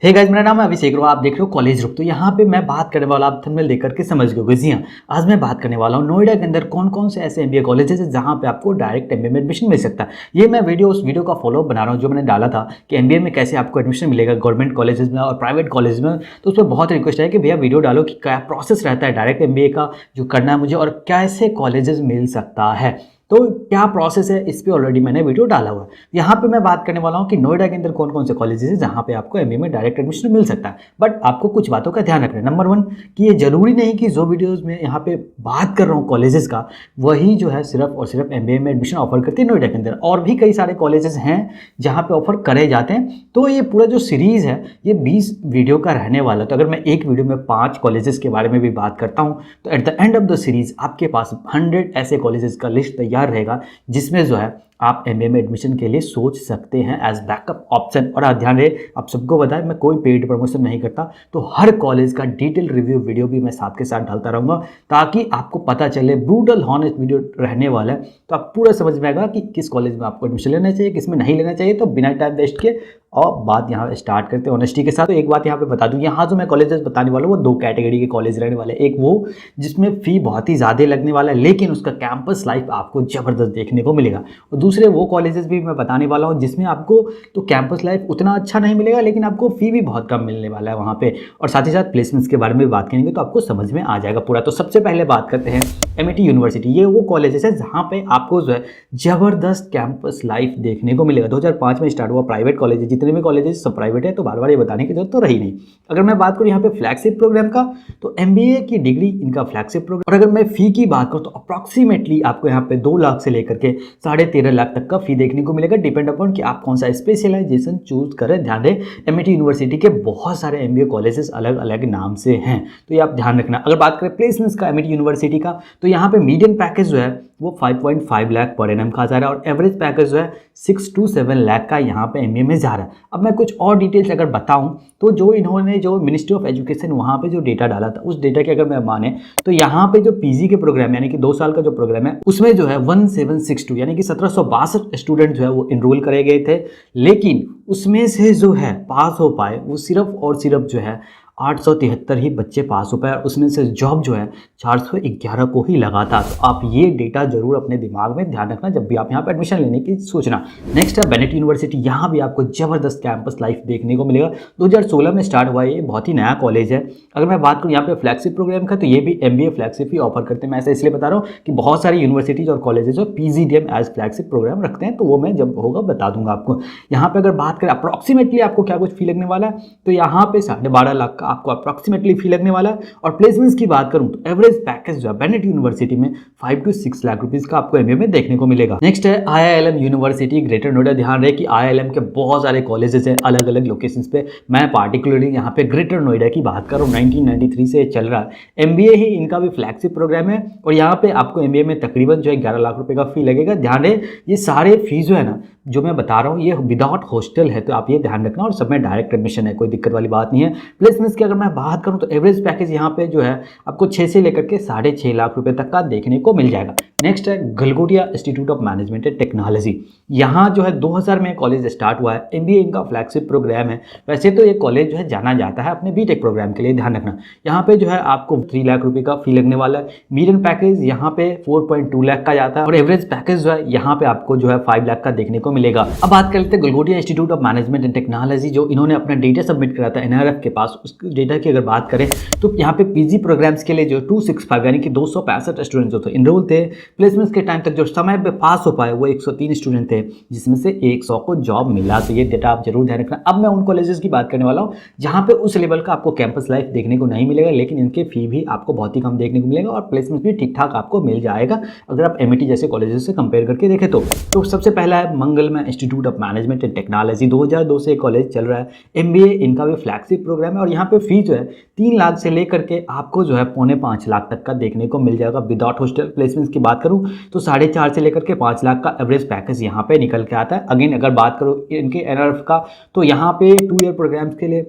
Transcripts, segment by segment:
Hey guys, मेरा नाम है अभिषेक और आप देख रहे हो कॉलेज ग्रुप। तो यहाँ पे मैं बात करने वाला, आप थंबनेल देख करके समझ गए होंगे। जी हाँ, आज मैं बात करने वाला हूँ नोएडा के अंदर कौन कौन से ऐसे एमबीए कॉलेजेस हैं जहाँ पे आपको डायरेक्ट एमबीए में एडमिशन मिल सकता है। ये मैं उस वीडियो का फॉलोअप बना रहा हूँ जो मैंने डाला था कि एमबीए में कैसे आपको एडमिशन मिलेगा गवर्नमेंट कॉलेजेस में और प्राइवेट कॉलेज में। तो उस पर बहुत रिक्वेस्ट है कि भैया वीडियो डालो कि क्या प्रोसेस रहता है डायरेक्ट एमबीए का जो करना है मुझे, और कैसे कॉलेजेस मिल सकता है। तो क्या प्रोसेस है, इस पे ऑलरेडी मैंने वीडियो डाला हुआ है। यहाँ पे मैं बात करने वाला हूँ कि नोएडा के अंदर कौन कौन से कॉलेजेस हैं जहाँ पे आपको एमबीए में डायरेक्ट एडमिशन मिल सकता है। बट आपको कुछ बातों का ध्यान रखना है। नंबर 1 कि ये जरूरी नहीं कि जो वीडियोस में यहाँ पे बात कर रहा हूँ कॉलेजेस का, वही जो है सिर्फ और सिर्फ एमबीए में एडमिशन ऑफर करते हैं नोएडा के अंदर। और भी कई सारे कॉलेजेस हैं जहाँ पे ऑफर करे जाते हैं। तो ये पूरा जो सीरीज़ है ये 20 वीडियो का रहने वाला है। तो अगर मैं एक वीडियो में 5 कॉलेजेस के बारे में भी बात करता हूँ तो at the end of the series आपके पास 100 ऐसे कॉलेजेस का लिस्ट तैयार रहेगा जिसमें जो है आप एमबीए में एडमिशन के लिए सोच सकते हैं एज बैकअप ऑप्शन। और ध्यान रहे, आप सबको बताएं मैं कोई पेड प्रमोशन नहीं करता, तो हर कॉलेज का डिटेल रिव्यू वीडियो भी मैं साथ के साथ डालता रहूँगा ताकि आपको पता चले। ब्रूटल हॉनेस्ट वीडियो रहने वाला है तो आप पूरा समझ में आएगा कि किस कॉलेज में आपको एडमिशन लेना चाहिए, किस में नहीं लेना चाहिए। तो बिना टाइम वेस्ट किए और बात यहाँ स्टार्ट करते हैं ऑनेस्टी के साथ। तो एक बात यहाँ पे बता दूँ, यहाँ जो मैं कॉलेजेस बताने वाला हूँ वो 2 कैटेगरी के कॉलेज रहने वाले हैं। एक वो जिसमें फ़ी बहुत ही ज़्यादा लगने वाला है लेकिन उसका कैंपस लाइफ आपको ज़बरदस्त देखने को मिलेगा, और दूसरे वो कॉलेजेस भी मैं बताने वाला हूँ जिसमें आपको तो कैंपस लाइफ उतना अच्छा नहीं मिलेगा लेकिन आपको फ़ी भी बहुत कम मिलने वाला है वहाँ पे। और साथ ही साथ प्लेसमेंट्स के बारे में भी बात करेंगे तो आपको समझ में आ जाएगा पूरा। तो सबसे पहले बात करते हैं एमआईटी यूनिवर्सिटी। ये वो कॉलेजेस है जहाँ पे आपको जो है ज़बरदस्त कैंपस लाइफ देखने को मिलेगा। 2005 में स्टार्ट हुआ, प्राइवेट कॉलेज, जितने भी कॉलेजेस सब प्राइवेट है तो बार बार ये बताने की जरूरत तो रही नहीं। अगर मैं बात करूँ यहाँ पे फ्लैगशिप प्रोग्राम का, तो एमबीए की डिग्री इनका फ्लैगशिप प्रोग्राम। और अगर मैं फ़ी की बात करूँ तो अप्रॉक्सीमेटली आपको यहाँ पे 2 लाख से लेकर के 13.5 लाख तक का फ़ी देखने को मिलेगा, डिपेंड अपॉन कि आप कौन सा स्पेशलाइजेशन चूज करें। ध्यान दें, एमआईटी यूनिवर्सिटी के बहुत सारे एमबीए कॉलेजेस अलग अलग नाम से हैं, तो ये आप ध्यान रखना। अगर बात करें प्लेसमेंट्स का एमआईटी यूनिवर्सिटी का, तो यहाँ पे मीडियन पैकेज जो है वो 5.5 लाख पर एनम का जा रहा है और एवरेज पैकेज जो है 6 to 7 लाख का यहाँ पे एमबीए में जा रहा है। अब मैं कुछ और डिटेल्स अगर बताऊं तो जो इन्होंने जो मिनिस्ट्री ऑफ एजुकेशन वहाँ पे जो डेटा डाला था, उस डेटा के अगर मैं माने तो यहाँ पे जो पीजी के प्रोग्राम यानी कि 2 साल का जो प्रोग्राम है उसमें जो है 1762 यानी कि 1762 स्टूडेंट जो है वो इनरोल करे गए थे, लेकिन उसमें से जो है पास हो पाए वो सिर्फ और सिर्फ जो है 873 ही बच्चे पास हो पाए, और उसमें से जॉब जो है 411 को ही लगा था। तो आप ये डेटा जरूर अपने दिमाग में ध्यान रखना जब भी आप यहाँ पे एडमिशन लेने की सोचना। नेक्स्ट है बेनेट यूनिवर्सिटी। यहाँ भी आपको जबरदस्त कैंपस लाइफ देखने को मिलेगा। 2016 में स्टार्ट हुआ है, ये बहुत ही नया कॉलेज है। अगर मैं बात करूँ यहाँ पे फ्लैगशिप प्रोग्राम का, तो ये भी एमबीए फ्लैगशिप ही ऑफर करते हैं। मैं ऐसा इसलिए बता रहा हूँ कि बहुत सारी यूनिवर्सिटीज और कॉलेजेस जो पीजीडीएम एज फ्लैगशिप प्रोग्राम रखते हैं, तो वो मैं जब होगा बता दूंगा आपको। यहाँ पे अगर बात करें अप्रॉक्सीमेटली आपको क्या कुछ फी लगने वाला है, तो यहाँ पे 12.5 लाख का आपको अप्रॉक्सीमेटली फी लगने वाला है। और प्लेसमेंट्स की बात करूं तो एवरेज पैकेज जो है बेनेट यूनिवर्सिटी में 5 to 6 लाख रुपीस का आपको एमबीए में देखने को मिलेगा। नेक्स्ट है आईआईएलएम यूनिवर्सिटी ग्रेटर नोएडा। ध्यान रहे कि आईआईएलएम के बहुत सारे कॉलेजेस हैं अलग अलग लोकेशंस पे। मैं पार्टिकुलरली यहाँ पे ग्रेटर नोएडा की बात कर रहा हूँ। 1993 से चल रहा है एमबीए ही इनका भी फ्लैगशिप प्रोग्राम है, और यहाँ पे आपको एमबीए में तकरीबन जो है 11 लाख रुपए का फी लगेगा। ध्यान रहे ये सारे फीस जो है ना जो मैं बता रहा हूँ ये विदाउट हॉस्टल है, तो आप ये ध्यान रखना, और सब में डायरेक्ट एडमिशन है, कोई दिक्कत वाली बात नहीं है। प्लेसमेंट्स की अगर मैं बात करूँ तो एवरेज पैकेज यहाँ पे जो है आपको 6 से लेकर के 6.5 लाख रुपए तक का देखने को मिल जाएगा। नेक्स्ट है Galgotia institute of management and technology. यहाँ जो है 2000 में कॉलेज स्टार्ट हुआ है, एमबीए इनका फ्लैगशिप प्रोग्राम है। वैसे तो ये कॉलेज जो है जाना जाता है अपने बीटेक प्रोग्राम के लिए, ध्यान रखना। यहाँ पे जो है आपको 3 लाख रुपए का फी लगने वाला है। मीडियन पैकेज यहाँ पे 4.2 लाख का जाता है, और एवरेज पैकेज जो है यहाँ पे आपको जो है 5 लाख का देखने को मिलेगा। अब बात कर लेते हैं Galgotia institute of management and technology, जो इन्होंने अपना डेटा सबमिट करा था एनआरएफ के पास। उस डेटा की अगर बात करें तो यहाँ पे पीजी प्रोग्राम्स के लिए जो 265 यानी कि 265 स्टूडेंट जो थे इनरोल थे। प्लेसमेंट्स के टाइम तक जो समय पे पास हो पाए वो 103 स्टूडेंट थे, जिसमें से 100 को जॉब मिला। तो ये डेटा आप जरूर ध्यान रखना। अब मैं उन कॉलेजेस की बात करने वाला हूँ जहाँ पे उस लेवल का आपको कैंपस लाइफ देखने को नहीं मिलेगा, लेकिन इनके फी भी आपको बहुत ही कम देखने को मिलेगा और प्लेसमेंट भी ठीक ठाक आपको मिल जाएगा अगर आप एमआईटी जैसे कॉलेजेस से कंपेयर करके देखें तो सबसे पहला है मंगलमय institute of management and technology. 2002 से कॉलेज चल रहा है, एमबीए इनका भी फ्लैगशिप प्रोग्राम है, और यहाँ पे फी जो है 3 लाख से लेकर के आपको जो है 4.25 लाख तक का देखने को मिल जाएगा विदाउट हॉस्टल। प्लेसमेंट्स की बात करूँ तो 4.5 से लेकर के 5 लाख का एवरेज पैकेज यहाँ पे निकल के आता है। अगेन अगर बात करूँ इनके एनआरएफ का, तो यहाँ पे 2 ईयर प्रोग्राम्स के लिए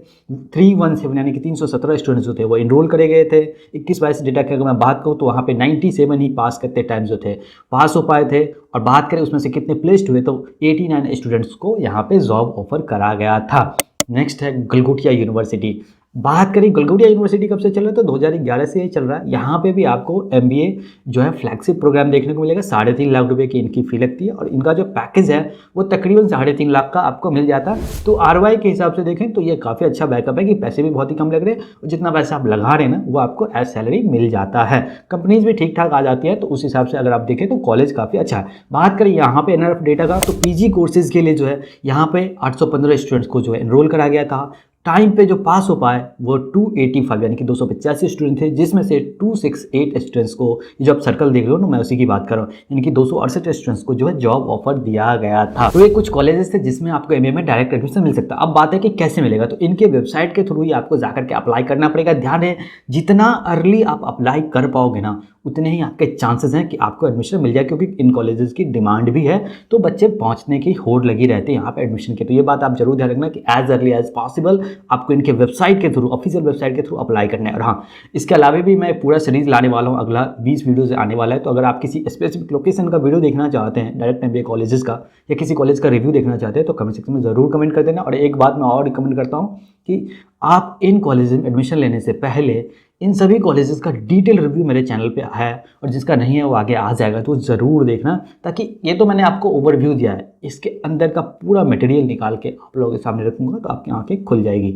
317 यानी कि 317 स्टूडेंट्स जो थे वो इनरोल करे गए थे। 21-22 डेटा की अगर मैं बात करूँ तो वहाँ पे 97 ही पास करते टाइम जो थे पास हो पाए थे, और बात करें उसमें से कितने प्लेस्ड हुए तो 89 स्टूडेंट्स को यहाँ पे जॉब ऑफर करा गया था। नेक्स्ट है गलगोटिया यूनिवर्सिटी। बात करें गलगोटिया यूनिवर्सिटी कब से चल रहा है, तो 2011 से ये चल रहा है। यहाँ पे भी आपको एमबीए जो है फ्लैगशिप प्रोग्राम देखने को मिलेगा। 3.5 लाख रुपए की इनकी फी लगती है और इनका जो पैकेज है वो तकरीबन 3.5 लाख का आपको मिल जाता है। तो आरवाई के हिसाब से देखें तो ये काफ़ी अच्छा बैकअप है कि पैसे भी बहुत ही कम लग रहे हैं और जितना पैसा आप लगा रहे हैं ना वो आपको एज सैलरी मिल जाता है। कंपनीज भी ठीक ठाक आ जाती है, तो उस हिसाब से अगर आप देखें तो कॉलेज काफ़ी अच्छा है। बात करें यहाँ पे एनआरएफ डेटा का, तो पीजी कोर्सेज के लिए जो है यहाँ पे 815 स्टूडेंट्स को जो है एनरोल करा गया था। टाइम पे जो पास हो पाए वो 285 यानी कि 285 स्टूडेंट थे, जिसमें से 268 स्टूडेंट्स को, ये जो आप सर्कल देख रहे हो ना मैं उसी की बात कर रहा हूँ, यानी कि 268 स्टूडेंट्स को जो है जॉब ऑफर दिया गया था। तो ये कुछ कॉलेजेस थे जिसमें आपको एमबीए में डायरेक्ट एडमिशन मिल सकता है। अब बात है कि कैसे मिलेगा, तो इनके वेबसाइट के थ्रू ही आपको जाकर के अप्लाई करना पड़ेगा। ध्यान है जितना अर्ली आप अप्लाई कर पाओगे ना उतने ही आपके चांसेस हैं कि आपको एडमिशन मिल जाए, क्योंकि इन कॉलेजेस की डिमांड भी है, तो बच्चे पहुंचने की होड़ लगी रहती है यहाँ पे एडमिशन के। तो ये बात आप जरूर ध्यान रखना कि एज अर्ली एज पॉसिबल आपको इनके वेबसाइट के थ्रू, ऑफिशियल वेबसाइट के थ्रू अप्लाई करना है। और हाँ, इसके अलावा भी मैं पूरा सीरीज लाने वाला हूँ, अगला 20 वीडियोज आने वाला है। तो अगर आप किसी स्पेसिफिक लोकेशन का वीडियो देखना चाहते हैं, डायरेक्ट एमबीए कॉलेजेस का, या किसी कॉलेज का रिव्यू देखना चाहते हैं, तो कमेंट सेक्शन में जरूर कमेंट कर देना। और एक बात मैं और रिकमेंड करता हूँ कि आप इन कॉलेज में एडमिशन लेने से पहले इन सभी कॉलेजेस का डिटेल रिव्यू मेरे चैनल पे है, और जिसका नहीं है वो आगे आ जाएगा, तो ज़रूर देखना। ताकि ये तो मैंने आपको ओवरव्यू दिया है, इसके अंदर का पूरा मटेरियल निकाल के आप लोगों के सामने रखूंगा तो आपकी आंखें खुल जाएगी।